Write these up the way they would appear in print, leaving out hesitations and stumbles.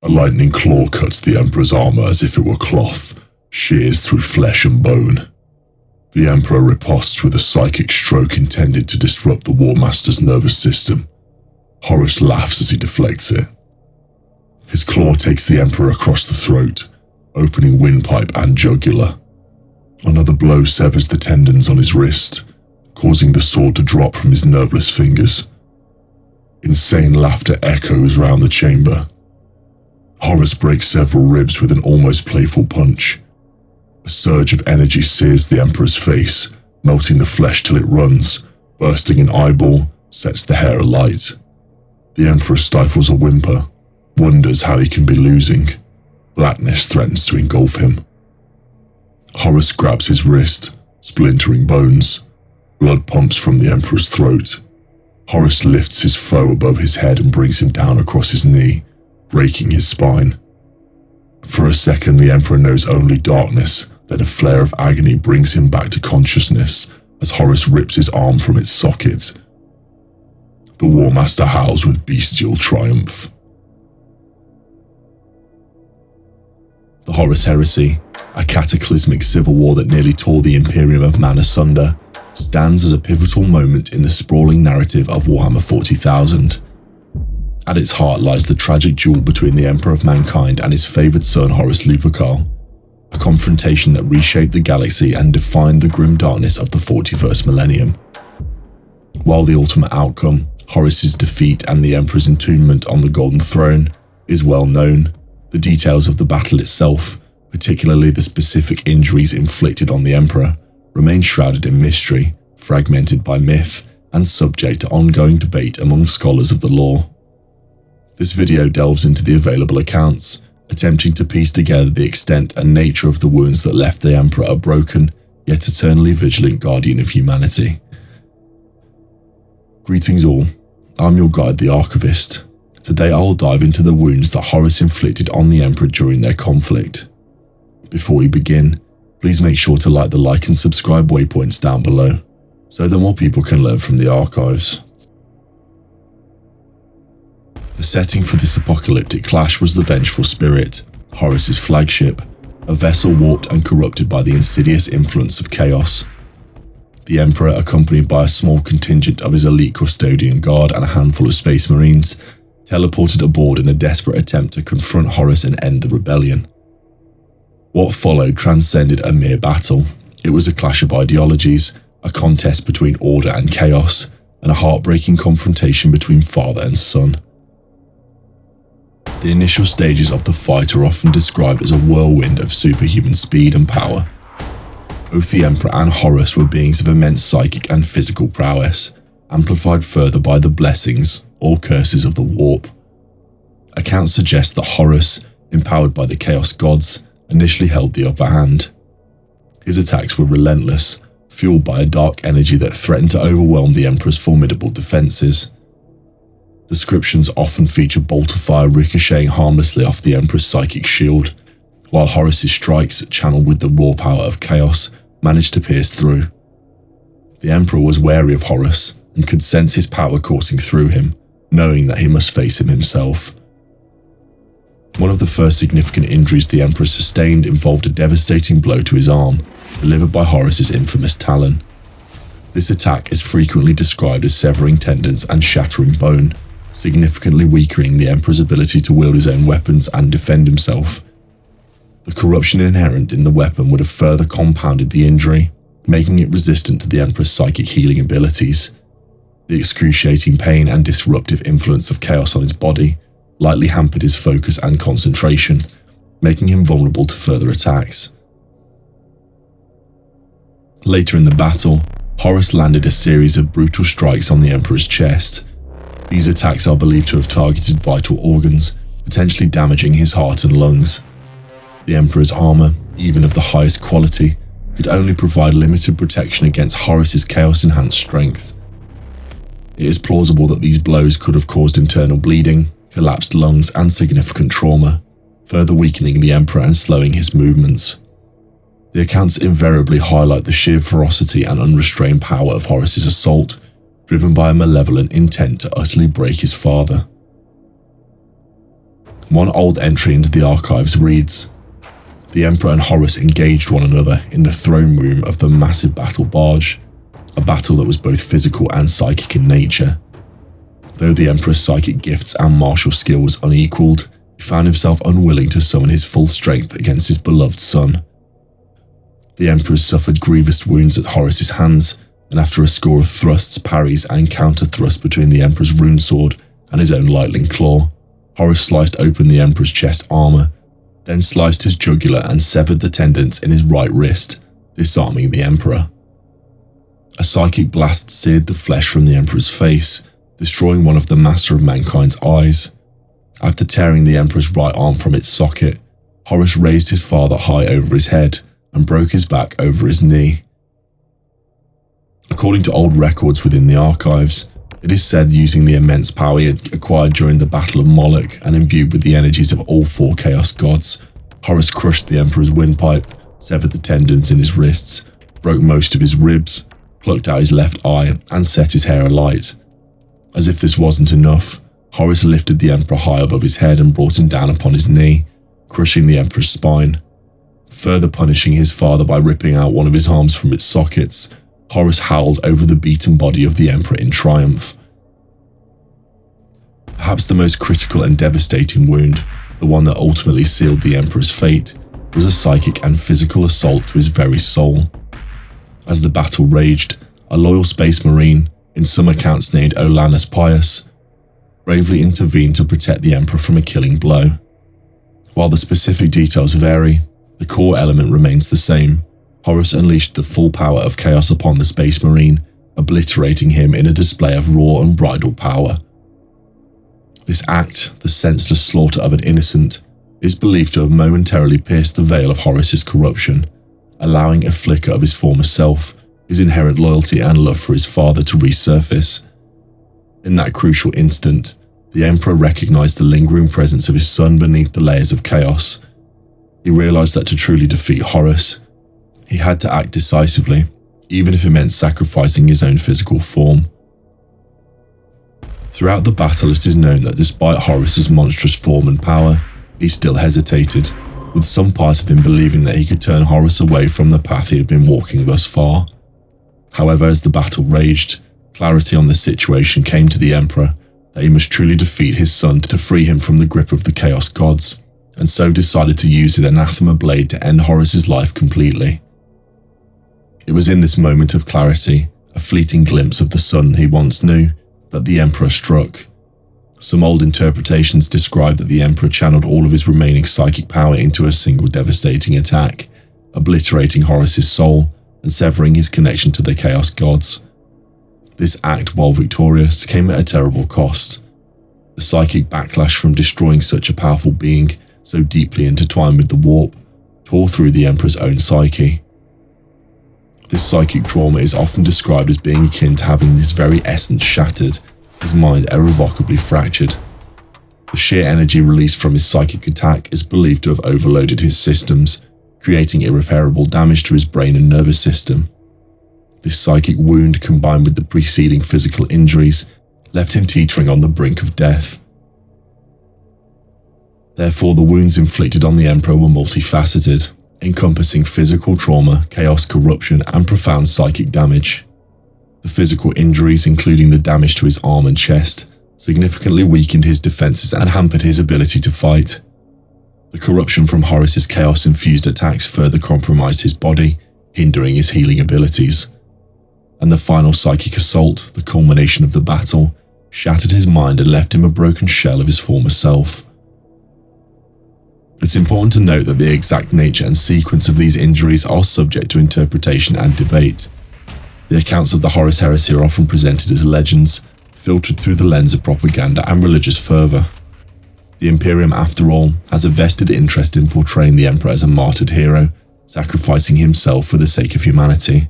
A lightning claw cuts the Emperor's armor as if it were cloth, shears through flesh and bone. The Emperor riposts with a psychic stroke intended to disrupt the War Master's nervous system. Horus laughs as he deflects it. His claw takes the Emperor across the throat, opening windpipe and jugular. Another blow severs the tendons on his wrist, causing the sword to drop from his nerveless fingers. Insane laughter echoes round the chamber. Horus breaks several ribs with an almost playful punch. A surge of energy sears the Emperor's face, melting the flesh till it runs, bursting an eyeball, sets the hair alight. The Emperor stifles a whimper, wonders how he can be losing. Blackness threatens to engulf him. Horus grabs his wrist, splintering bones. Blood pumps from the Emperor's throat. Horus lifts his foe above his head and brings him down across his knee, breaking his spine. For a second, the Emperor knows only darkness, then a flare of agony brings him back to consciousness as Horus rips his arm from its socket. The War Master howls with bestial triumph. The Horus Heresy, a cataclysmic civil war that nearly tore the Imperium of Man asunder, stands as a pivotal moment in the sprawling narrative of Warhammer 40,000. At its heart lies the tragic duel between the Emperor of Mankind and his favoured son Horus Lupercal, a confrontation that reshaped the galaxy and defined the grim darkness of the 41st millennium. While the ultimate outcome, Horus's defeat and the Emperor's entombment on the Golden Throne, is well known, the details of the battle itself, particularly the specific injuries inflicted on the Emperor, remain shrouded in mystery, fragmented by myth, and subject to ongoing debate among scholars of the lore. This video delves into the available accounts, attempting to piece together the extent and nature of the wounds that left the Emperor a broken, yet eternally vigilant guardian of humanity. Greetings all, I'm your guide, the Archivist. Today I will dive into the wounds that Horus inflicted on the Emperor during their conflict. Before we begin, please make sure to like the like and subscribe waypoints down below, so that more people can learn from the archives. The setting for this apocalyptic clash was the Vengeful Spirit, Horus's flagship, a vessel warped and corrupted by the insidious influence of chaos. The Emperor, accompanied by a small contingent of his elite custodian guard and a handful of space marines, teleported aboard in a desperate attempt to confront Horus and end the rebellion. What followed transcended a mere battle. It was a clash of ideologies, a contest between order and chaos, and a heartbreaking confrontation between father and son. The initial stages of the fight are often described as a whirlwind of superhuman speed and power. Both the Emperor and Horus were beings of immense psychic and physical prowess, amplified further by the blessings or curses of the warp. Accounts suggest that Horus, empowered by the Chaos Gods, initially held the upper hand. His attacks were relentless, fueled by a dark energy that threatened to overwhelm the Emperor's formidable defences. Descriptions often feature bolt of fire ricocheting harmlessly off the Emperor's psychic shield, while Horus's strikes, channeled with the raw power of chaos, managed to pierce through. The Emperor was wary of Horus and could sense his power coursing through him, knowing that he must face him himself. One of the first significant injuries the Emperor sustained involved a devastating blow to his arm, delivered by Horus's infamous Talon. This attack is frequently described as severing tendons and shattering bone, significantly weakening the Emperor's ability to wield his own weapons and defend himself. The corruption inherent in the weapon would have further compounded the injury, making it resistant to the Emperor's psychic healing abilities. The excruciating pain and disruptive influence of chaos on his body likely hampered his focus and concentration, making him vulnerable to further attacks. Later in the battle, Horus landed a series of brutal strikes on the Emperor's chest. These attacks are believed to have targeted vital organs, potentially damaging his heart and lungs. The Emperor's armor, even of the highest quality, could only provide limited protection against Horus's chaos-enhanced strength. It is plausible that these blows could have caused internal bleeding, collapsed lungs, and significant trauma, further weakening the Emperor and slowing his movements. The accounts invariably highlight the sheer ferocity and unrestrained power of Horus's assault, driven by a malevolent intent to utterly break his father. One old entry into the archives reads, "The Emperor and Horus engaged one another in the throne room of the massive battle barge, a battle that was both physical and psychic in nature. Though the Emperor's psychic gifts and martial skill was unequaled, he found himself unwilling to summon his full strength against his beloved son. The Emperor suffered grievous wounds at Horus's hands, and after a score of thrusts, parries, and counter-thrusts between the Emperor's rune sword and his own lightning claw, Horus sliced open the Emperor's chest armor, then sliced his jugular and severed the tendons in his right wrist, disarming the Emperor. A psychic blast seared the flesh from the Emperor's face, destroying one of the Master of Mankind's eyes. After tearing the Emperor's right arm from its socket, Horus raised his father high over his head and broke his back over his knee. According to old records within the archives, it is said using the immense power he had acquired during the Battle of Moloch and imbued with the energies of all 4 Chaos Gods, Horus crushed the Emperor's windpipe, severed the tendons in his wrists, broke most of his ribs, plucked out his left eye, and set his hair alight. As if this wasn't enough, Horus lifted the Emperor high above his head and brought him down upon his knee, crushing the Emperor's spine. Further punishing his father by ripping out one of his arms from its sockets, Horus howled over the beaten body of the Emperor in triumph. Perhaps the most critical and devastating wound, the one that ultimately sealed the Emperor's fate, was a psychic and physical assault to his very soul. As the battle raged, a loyal space marine, in some accounts named Olanus Pius, bravely intervened to protect the Emperor from a killing blow. While the specific details vary, the core element remains the same. Horus unleashed the full power of chaos upon the Space Marine, obliterating him in a display of raw and bridal power. This act, the senseless slaughter of an innocent, is believed to have momentarily pierced the veil of Horus's corruption, allowing a flicker of his former self, his inherent loyalty and love for his father to resurface. In that crucial instant, the Emperor recognized the lingering presence of his son beneath the layers of chaos. He realized that to truly defeat Horus, he had to act decisively, even if it meant sacrificing his own physical form. Throughout the battle, it is known that despite Horus's monstrous form and power, he still hesitated, with some part of him believing that he could turn Horus away from the path he had been walking thus far. However, as the battle raged, clarity on the situation came to the Emperor that he must truly defeat his son to free him from the grip of the Chaos Gods, and so decided to use his anathema blade to end Horus's life completely. It was in this moment of clarity, a fleeting glimpse of the son he once knew, that the Emperor struck. Some old interpretations describe that the Emperor channeled all of his remaining psychic power into a single devastating attack, obliterating Horus's soul and severing his connection to the Chaos Gods. This act, while victorious, came at a terrible cost. The psychic backlash from destroying such a powerful being, so deeply intertwined with the warp, tore through the Emperor's own psyche. This psychic trauma is often described as being akin to having his very essence shattered, his mind irrevocably fractured. The sheer energy released from his psychic attack is believed to have overloaded his systems, creating irreparable damage to his brain and nervous system. This psychic wound, combined with the preceding physical injuries, left him teetering on the brink of death. Therefore, the wounds inflicted on the Emperor were multifaceted, encompassing physical trauma, chaos corruption, and profound psychic damage. The physical injuries, including the damage to his arm and chest, significantly weakened his defenses and hampered his ability to fight. The corruption from Horus's chaos-infused attacks further compromised his body, hindering his healing abilities. And the final psychic assault, the culmination of the battle, shattered his mind and left him a broken shell of his former self. It's important to note that the exact nature and sequence of these injuries are subject to interpretation and debate. The accounts of the Horus Heresy are often presented as legends, filtered through the lens of propaganda and religious fervour. The Imperium, after all, has a vested interest in portraying the Emperor as a martyred hero, sacrificing himself for the sake of humanity.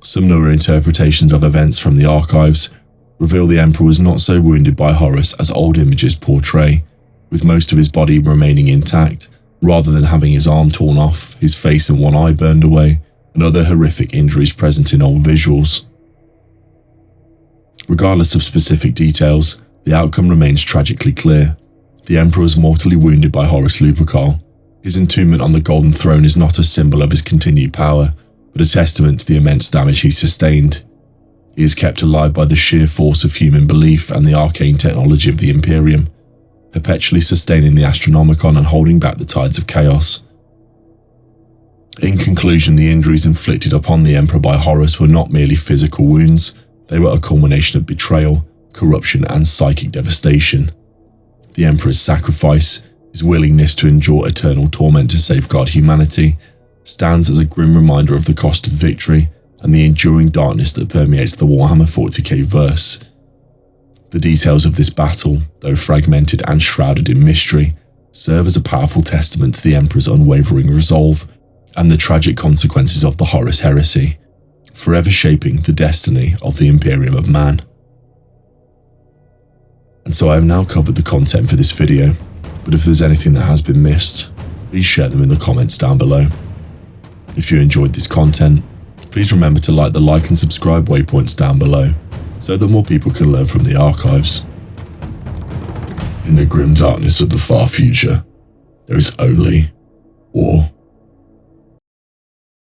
Some newer interpretations of events from the archives reveal the Emperor was not so wounded by Horus as old images portray, with most of his body remaining intact, rather than having his arm torn off, his face and one eye burned away, and other horrific injuries present in old visuals. Regardless of specific details, the outcome remains tragically clear. The Emperor was mortally wounded by Horus Lupercal. His entombment on the Golden Throne is not a symbol of his continued power, but a testament to the immense damage he sustained. He is kept alive by the sheer force of human belief and the arcane technology of the Imperium, perpetually sustaining the Astronomicon and holding back the tides of chaos. In conclusion, the injuries inflicted upon the Emperor by Horus were not merely physical wounds, they were a culmination of betrayal, corruption, and psychic devastation. The Emperor's sacrifice, his willingness to endure eternal torment to safeguard humanity, stands as a grim reminder of the cost of victory and the enduring darkness that permeates the Warhammer 40K verse. The details of this battle, though fragmented and shrouded in mystery, serve as a powerful testament to the Emperor's unwavering resolve and the tragic consequences of the Horus Heresy, forever shaping the destiny of the Imperium of Man. And so I have now covered the content for this video, but if there's anything that has been missed, please share them in the comments down below. If you enjoyed this content, please remember to like and subscribe waypoints down below, so that more people can learn from the archives. In the grim darkness of the far future, there is only war.